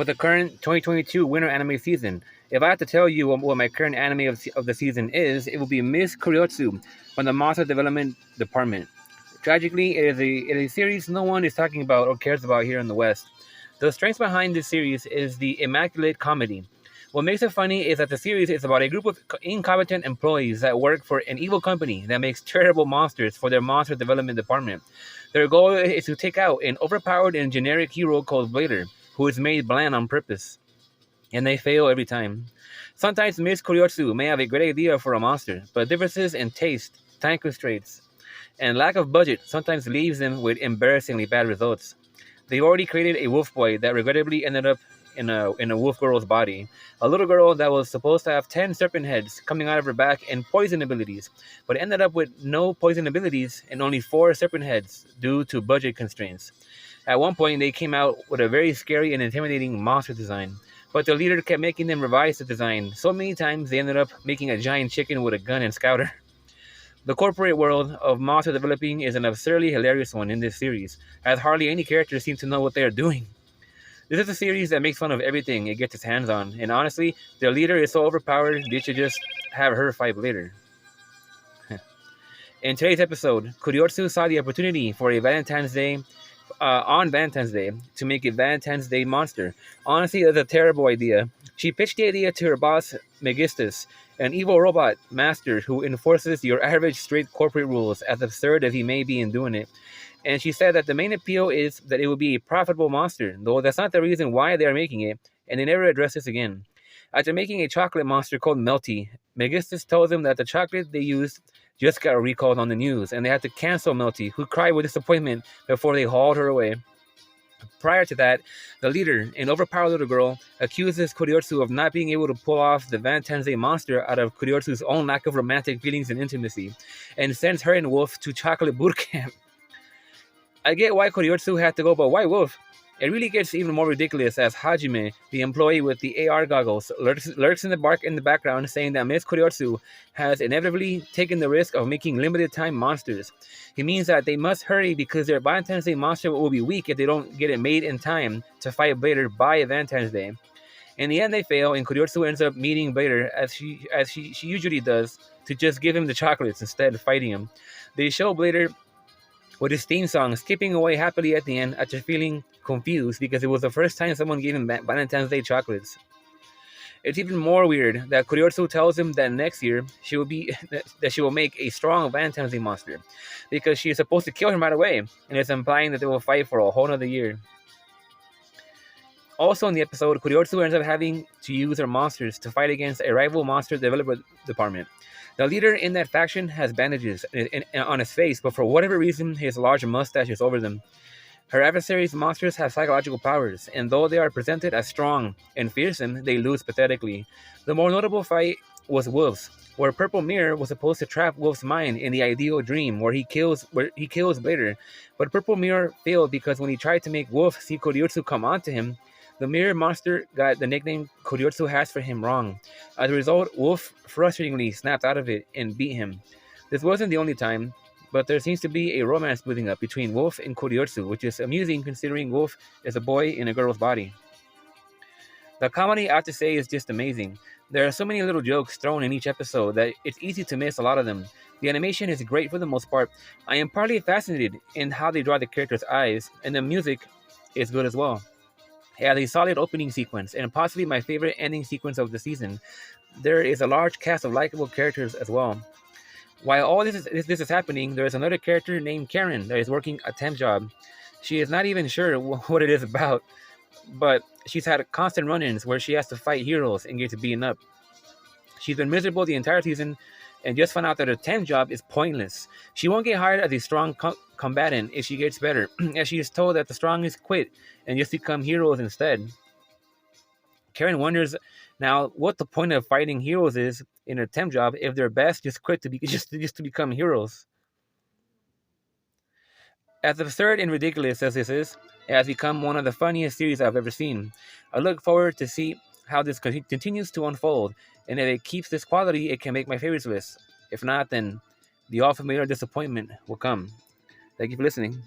with the current 2022 winter anime season. If I had to tell you what my current anime of the season is, it will be Miss Kuroitsu from the Monster Development Department. Tragically, it is a series no one is talking about or cares about here in the West. The strength behind this series is the immaculate comedy. What makes it funny is that the series is about a group of incompetent employees that work for an evil company that makes terrible monsters for their monster development department. Their goal is to take out an overpowered and generic hero called Blader, who is made bland on purpose, and they fail every time. Sometimes Miss Kuryotsu may have a great idea for a monster, but differences in taste, time constraints, and lack of budget sometimes leaves them with embarrassingly bad results. They already created a wolf boy that regrettably ended up in a wolf girl's body. A little girl that was supposed to have 10 serpent heads coming out of her back and poison abilities, but ended up with no poison abilities and only 4 serpent heads due to budget constraints. At one point, they came out with a very scary and intimidating monster design, but the leader kept making them revise the design so many times they ended up making a giant chicken with a gun and scouter. The corporate world of monster developing is an absurdly hilarious one in this series, as hardly any characters seem to know what they are doing. This is a series that makes fun of everything it gets its hands on, and honestly, their leader is so overpowered they should just have her fight later. In today's episode, Kuryotsu saw the opportunity for a Valentine's Day, on Valentine's Day, to make a Valentine's Day monster. Honestly, it's a terrible idea. She pitched the idea to her boss, Megistus, an evil robot master who enforces your average straight corporate rules, as absurd as he may be in doing it. And she said that the main appeal is that it will be a profitable monster, though that's not the reason why they are making it, and they never address this again. After making a chocolate monster called Melty, Megistus tells them that the chocolate they used just got recalled on the news, and they had to cancel Melty, who cried with disappointment before they hauled her away. Prior to that, the leader, an overpowered little girl, accuses Kuryotsu of not being able to pull off the Valentine's Day monster out of Kuryotsu's own lack of romantic feelings and intimacy, and sends her and Wolf to chocolate boot camp. I get why Kuryotsu had to go, but why Wolf? It really gets even more ridiculous as Hajime, the employee with the AR goggles, lurks in the background saying that Miss Kuryotsu has inevitably taken the risk of making limited-time monsters. He means that they must hurry because their Valentine's Day monster will be weak if they don't get it made in time to fight Blader by Valentine's Day. In the end, they fail, and Kuryotsu ends up meeting Blader, as she usually does, to just give him the chocolates instead of fighting him. They show Blader with his theme song skipping away happily at the end after feeling confused because it was the first time someone gave him Valentine's Day chocolates. It's even more weird that Kuryotsu tells him that next year she will make a strong Valentine's Day monster because she is supposed to kill him right away, and it's implying that they will fight for a whole other year. Also in the episode, Kuryotsu ends up having to use her monsters to fight against a rival monster development department. The leader in that faction has bandages on his face, but for whatever reason, his large mustache is over them. Her adversary's monsters have psychological powers, and though they are presented as strong and fearsome, they lose pathetically. The more notable fight was Wolf's, where Purple Mirror was supposed to trap Wolf's mind in the ideal dream where he kills Blader, but Purple Mirror failed because when he tried to make Wolf see Kuryotsu come onto him, the mirror monster got the nickname Kuryotsu has for him wrong. As a result, Wolf frustratingly snapped out of it and beat him. This wasn't the only time, but there seems to be a romance building up between Wolf and Kuryotsu, which is amusing considering Wolf is a boy in a girl's body. The comedy, I have to say, is just amazing. There are so many little jokes thrown in each episode that it's easy to miss a lot of them. The animation is great for the most part. I am partly fascinated in how they draw the characters' eyes, and the music is good as well. It has a solid opening sequence, and possibly my favorite ending sequence of the season. There is a large cast of likable characters as well. While all this is happening, there is another character named Karen that is working a temp job. She is not even sure what it is about, but she's had constant run-ins where she has to fight heroes and get beaten up. She's been miserable the entire season and just found out that her temp job is pointless. She won't get hired as a strong combatant if she gets better, as she is told that the strongest quit and just become heroes instead. Karen wonders now what the point of fighting heroes is in her temp job if their best just quit to become heroes. As absurd and ridiculous as this is, it has become one of the funniest series I've ever seen. I look forward to see how this continues to unfold, and if it keeps this quality, it can make my favorites list. If not, then the all-familiar disappointment will come. Thank you for listening.